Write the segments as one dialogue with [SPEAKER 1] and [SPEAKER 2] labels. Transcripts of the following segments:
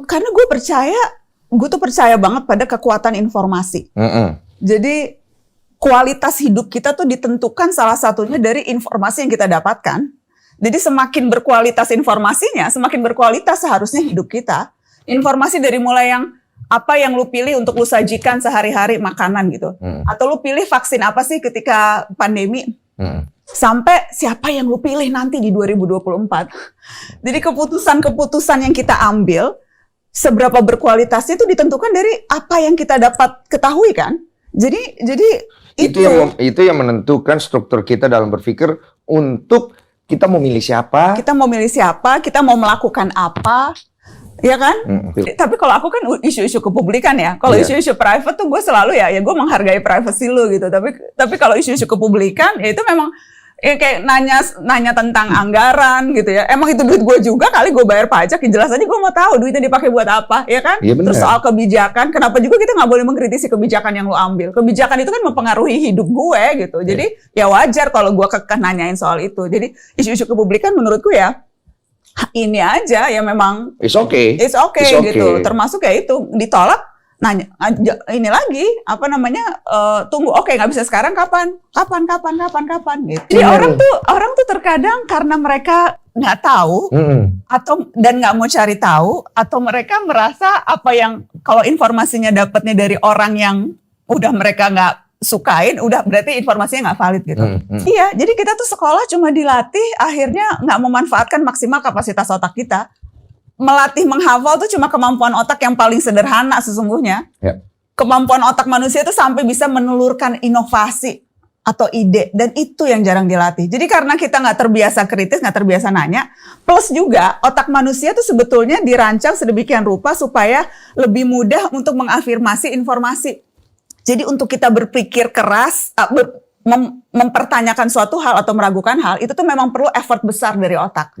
[SPEAKER 1] Karena gue tuh percaya banget pada kekuatan informasi. Jadi kualitas hidup kita tuh ditentukan salah satunya dari informasi yang kita dapatkan. Jadi semakin berkualitas informasinya, semakin berkualitas seharusnya hidup kita. Informasi dari mulai yang apa yang lu pilih untuk lu sajikan sehari-hari makanan gitu. Atau lu pilih vaksin apa sih ketika pandemi. Sampai siapa yang lu pilih nanti di 2024. Jadi keputusan-keputusan yang kita ambil, seberapa berkualitasnya itu ditentukan dari apa yang kita dapat ketahui kan. Jadi
[SPEAKER 2] itu yang menentukan struktur kita dalam berpikir untuk kita mau milih siapa.
[SPEAKER 1] Kita mau milih siapa, kita mau melakukan apa. Ya kan? Tapi kalau aku kan isu-isu kepublikan ya. Kalau isu-isu private tuh gue selalu ya gue menghargai privacy lu gitu. Tapi kalau isu-isu kepublikan ya itu memang kayak nanya tentang anggaran gitu ya. Emang itu duit gue juga kali gue bayar pajak. Ya jelas aja gue mau tahu duitnya dipakai buat apa, ya kan?
[SPEAKER 2] Ya,
[SPEAKER 1] terus soal kebijakan, kenapa juga kita nggak boleh mengkritisi kebijakan yang lu ambil? Kebijakan itu kan mempengaruhi hidup gue gitu. Jadi ya wajar kalau gue kekeh nanyain soal itu. Jadi isu-isu kepublikan menurutku ya ini aja ya memang
[SPEAKER 2] it's okay
[SPEAKER 1] gitu. Termasuk ya itu ditolak. Nanya ini lagi tunggu nggak bisa sekarang kapan gitu. Jadi orang tuh terkadang karena mereka nggak tahu dan nggak mau cari tahu atau mereka merasa apa yang kalau informasinya dapatnya dari orang yang udah mereka nggak sukain udah berarti informasinya nggak valid gitu. Iya, jadi kita tuh sekolah cuma dilatih akhirnya nggak memanfaatkan maksimal kapasitas otak kita. Melatih menghafal tuh cuma kemampuan otak yang paling sederhana sesungguhnya. Kemampuan otak manusia itu sampai bisa menelurkan inovasi atau ide dan itu yang jarang dilatih. Jadi karena kita nggak terbiasa kritis, nggak terbiasa nanya, plus juga otak manusia tuh sebetulnya dirancang sedemikian rupa supaya lebih mudah untuk mengafirmasi informasi. Jadi untuk kita berpikir keras, mempertanyakan suatu hal atau meragukan hal itu tuh memang perlu effort besar dari otak.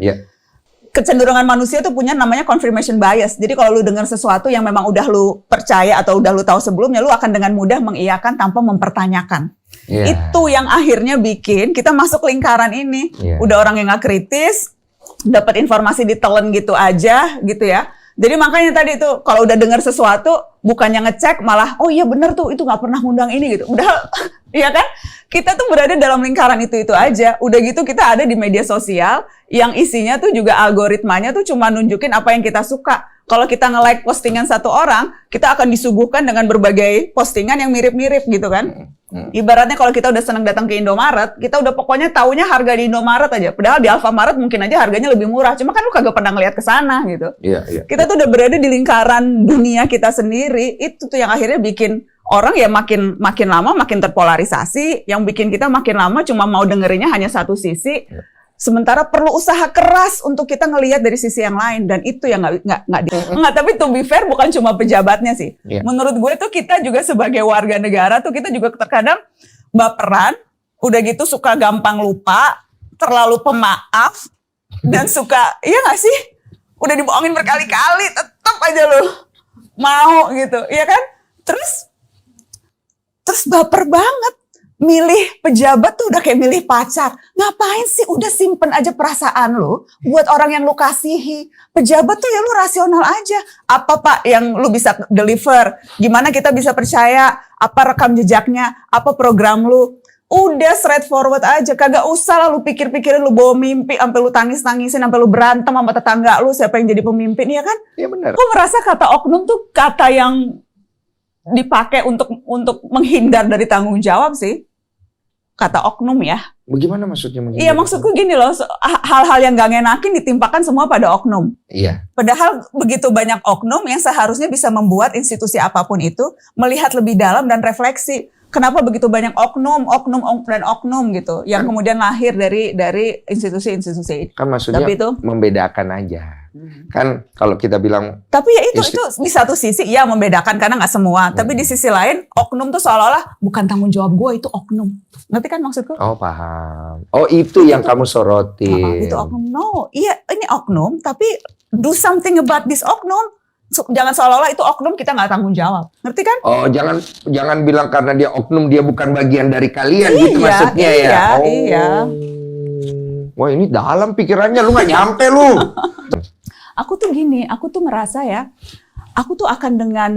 [SPEAKER 1] Kecenderungan manusia tuh punya namanya confirmation bias. Jadi kalau lu dengar sesuatu yang memang udah lu percaya atau udah lu tahu sebelumnya, lu akan dengan mudah mengiyakan tanpa mempertanyakan. Itu yang akhirnya bikin kita masuk lingkaran ini. Udah orang yang gak kritis, dapat informasi ditelan gitu aja gitu ya. Jadi makanya tadi tuh kalau udah dengar sesuatu bukannya ngecek malah oh iya bener tuh itu nggak pernah ngundang ini gitu. Udah ya kan? Kita tuh berada dalam lingkaran itu aja. Udah gitu kita ada di media sosial yang isinya tuh juga algoritmanya tuh cuma nunjukin apa yang kita suka. Kalau kita nge-like postingan satu orang, kita akan disuguhkan dengan berbagai postingan yang mirip-mirip gitu kan. Ibaratnya kalau kita udah seneng datang ke Indomaret, kita udah pokoknya taunya harga di Indomaret aja. Padahal di Alfamaret mungkin aja harganya lebih murah. Cuma kan lu kagak pernah ngeliat ke sana gitu. Kita tuh udah berada di lingkaran dunia kita sendiri. Itu tuh yang akhirnya bikin orang ya makin lama makin terpolarisasi. Yang bikin kita makin lama cuma mau dengerinnya hanya satu sisi. Sementara perlu usaha keras untuk kita ngelihat dari sisi yang lain dan itu yang nggak tapi to be fair bukan cuma pejabatnya sih. Menurut gue tuh kita juga sebagai warga negara tuh kita juga terkadang baperan, udah gitu suka gampang lupa, terlalu pemaaf dan suka iya nggak sih? Udah dibohongin berkali-kali tetap aja lu mau gitu, iya kan? Terus baper banget. Milih pejabat tuh udah kayak milih pacar. Ngapain sih udah simpen aja perasaan lu buat orang yang lu kasihi. Pejabat tuh ya lu rasional aja. Apa Pak yang lu bisa deliver? Gimana kita bisa percaya? Apa rekam jejaknya? Apa program lu? Udah straightforward aja. Kagak usah lah lu pikir-pikirin lu bawa mimpi sampai lu tangis-tangisin, sampai lu berantem sama tetangga lu siapa yang jadi pemimpin, ya kan?
[SPEAKER 2] Iya benar.
[SPEAKER 1] Kok merasa kata oknum tuh kata yang dipakai untuk menghindar dari tanggung jawab sih, kata oknum ya.
[SPEAKER 2] Bagaimana maksudnya menghindar?
[SPEAKER 1] Iya maksudku gini loh, hal-hal yang gak ngenakin ditimpakan semua pada oknum. Padahal begitu banyak oknum yang seharusnya bisa membuat institusi apapun itu melihat lebih dalam dan refleksi. Kenapa begitu banyak oknum gitu yang kemudian lahir dari institusi-institusi.
[SPEAKER 2] Kan maksudnya itu membedakan aja. Kan kalau kita bilang. Tapi
[SPEAKER 1] ya itu di satu sisi ya membedakan karena nggak semua. Tapi di sisi lain oknum tuh seolah-olah bukan tanggung jawab gue, itu oknum. Ngerti kan maksudku?
[SPEAKER 2] Oh paham. Oh itu yang kamu soroti.
[SPEAKER 1] Itu oknum. No, iya ini oknum. Tapi do something about this oknum. Jangan seolah-olah itu oknum kita nggak tanggung jawab, ngerti kan?
[SPEAKER 2] Oh jangan bilang karena dia oknum dia bukan bagian dari kalian gitu maksudnya ya?
[SPEAKER 1] Iya.
[SPEAKER 2] Wah ini dalam pikirannya lu nggak nyampe lu.
[SPEAKER 1] Aku tuh gini, aku tuh merasa ya, aku tuh akan dengan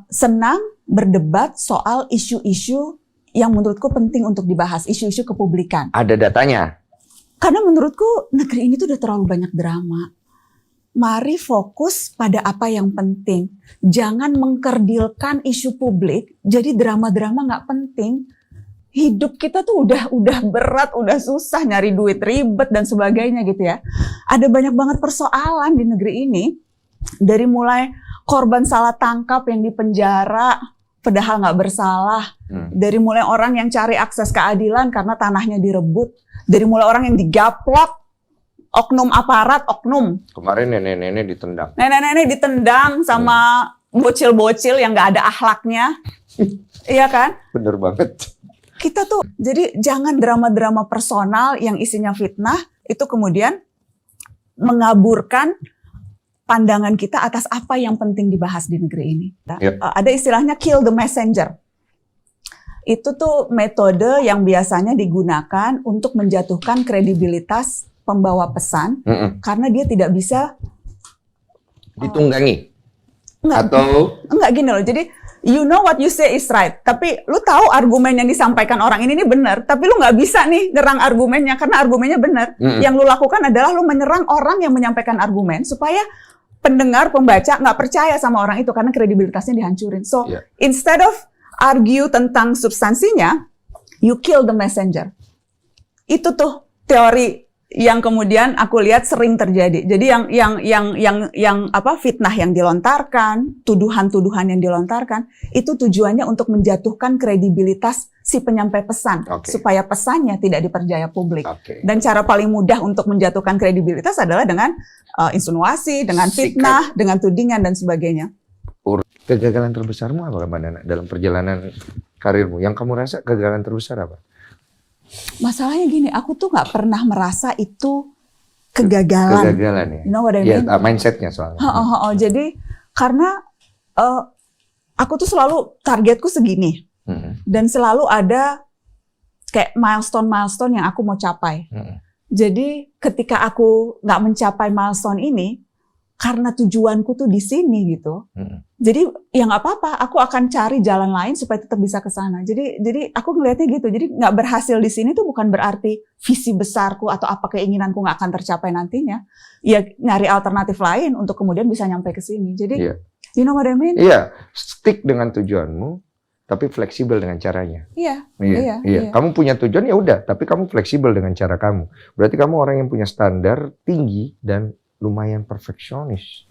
[SPEAKER 1] senang berdebat soal isu-isu yang menurutku penting untuk dibahas, isu-isu kepublikan.
[SPEAKER 2] Ada datanya.
[SPEAKER 1] Karena menurutku negeri ini tuh udah terlalu banyak drama. Mari fokus pada apa yang penting. Jangan mengkerdilkan isu publik, jadi drama-drama nggak penting. Hidup kita tuh udah berat, udah susah, nyari duit ribet dan sebagainya gitu ya. Ada banyak banget persoalan di negeri ini. Dari mulai korban salah tangkap yang dipenjara, padahal nggak bersalah. Dari mulai orang yang cari akses keadilan karena tanahnya direbut. Dari mulai orang yang digaplok, oknum aparat, oknum.
[SPEAKER 2] Kemarin nenek-nenek ditendang.
[SPEAKER 1] Nenek-nenek ditendang sama bocil-bocil yang nggak ada akhlaknya. Iya kan?
[SPEAKER 2] Bener banget.
[SPEAKER 1] Kita tuh, jadi jangan drama-drama personal yang isinya fitnah, itu kemudian mengaburkan pandangan kita atas apa yang penting dibahas di negeri ini.
[SPEAKER 2] Yep.
[SPEAKER 1] Ada istilahnya kill the messenger. Itu tuh metode yang biasanya digunakan untuk menjatuhkan kredibilitas pembawa pesan, karena dia tidak bisa
[SPEAKER 2] ditunggangi. Enggak
[SPEAKER 1] gini loh, jadi you know what you say is right, tapi lu tahu argumen yang disampaikan orang ini benar, tapi lu nggak bisa nih nyerang argumennya karena argumennya benar. Yang lu lakukan adalah lu menyerang orang yang menyampaikan argumen supaya pendengar, pembaca nggak percaya sama orang itu karena kredibilitasnya dihancurin. So instead of argue tentang substansinya, you kill the messenger. Itu tuh teori yang kemudian aku lihat sering terjadi. Jadi yang fitnah yang dilontarkan, tuduhan-tuduhan yang dilontarkan, itu tujuannya untuk menjatuhkan kredibilitas si penyampai pesan supaya pesannya tidak dipercaya publik. Dan cara paling mudah untuk menjatuhkan kredibilitas adalah dengan insinuasi, dengan fitnah, dengan tudingan dan sebagainya.
[SPEAKER 2] Kegagalan terbesarmu apa, Mbak Nana, dalam perjalanan karirmu? Yang kamu rasa kegagalan terbesar apa?
[SPEAKER 1] Masalahnya gini, aku tuh nggak pernah merasa itu kegagalan.
[SPEAKER 2] Kegagalan ya?
[SPEAKER 1] You know what I mean?
[SPEAKER 2] Mindsetnya soalnya.
[SPEAKER 1] Jadi karena aku tuh selalu targetku segini. Dan selalu ada kayak milestone yang aku mau capai. Jadi ketika aku nggak mencapai milestone ini, karena tujuanku tuh di sini gitu. Jadi ya nggak apa-apa, aku akan cari jalan lain supaya tetap bisa ke sana. Jadi aku ngelihatnya gitu. Jadi nggak berhasil di sini tuh bukan berarti visi besarku atau apa keinginanku nggak akan tercapai nantinya. Ya nyari alternatif lain untuk kemudian bisa nyampe ke sini. Jadi you know what I mean?
[SPEAKER 2] Iya, stick dengan tujuanmu, tapi fleksibel dengan caranya.
[SPEAKER 1] Iya.
[SPEAKER 2] Kamu punya tujuan ya udah, tapi kamu fleksibel dengan cara kamu. Berarti kamu orang yang punya standar tinggi dan lumayan perfeksionis.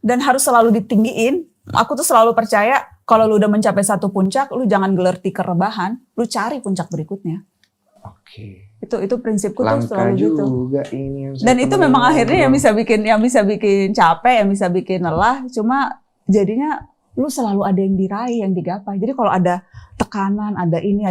[SPEAKER 2] Dan harus selalu ditinggiin. Aku tuh selalu percaya kalau lu udah mencapai satu puncak, lu jangan gelerti kerebahan, lu cari puncak berikutnya. Itu prinsipku tuh selalu gitu. Dan itu memang akhirnya yang bisa bikin capek, yang bisa bikin lelah. Cuma jadinya lu selalu ada yang diraih, yang digapai. Jadi kalau ada tekanan, ada ini,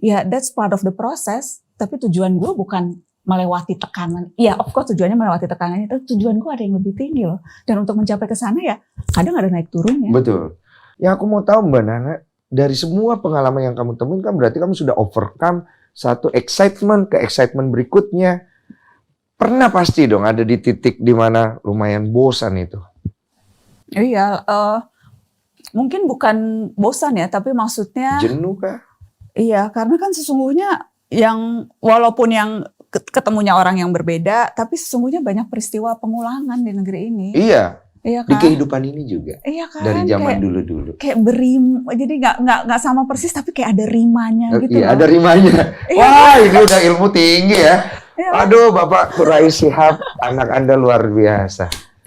[SPEAKER 2] ya that's part of the process. Tapi tujuan gue bukan melewati tekanan. Ya, of course tujuannya melewati tekanan itu. Tujuan gue ada yang lebih tinggi loh. Dan untuk mencapai ke sana ya kadang ada naik turunnya. Betul. Yang aku mau tahu Mbak Nana, dari semua pengalaman yang kamu temuin kan berarti kamu sudah overcome satu excitement ke excitement berikutnya. Pernah pasti dong ada di titik di mana lumayan bosan itu.
[SPEAKER 1] Iya, mungkin bukan bosan ya, tapi maksudnya
[SPEAKER 2] jenuh kah?
[SPEAKER 1] Iya, karena kan sesungguhnya walaupun yang ketemunya orang yang berbeda, tapi sesungguhnya banyak peristiwa pengulangan di negeri ini.
[SPEAKER 2] Iya
[SPEAKER 1] kan?
[SPEAKER 2] Di kehidupan ini juga.
[SPEAKER 1] Iya kan?
[SPEAKER 2] Dari zaman dulu-dulu.
[SPEAKER 1] Kayak jadi nggak sama persis, tapi kayak ada rimanya gitu.
[SPEAKER 2] Iya, ada rimanya. Wah, ini udah ilmu tinggi ya. Aduh, Bapak Quraisy Shihab, anak Anda luar biasa.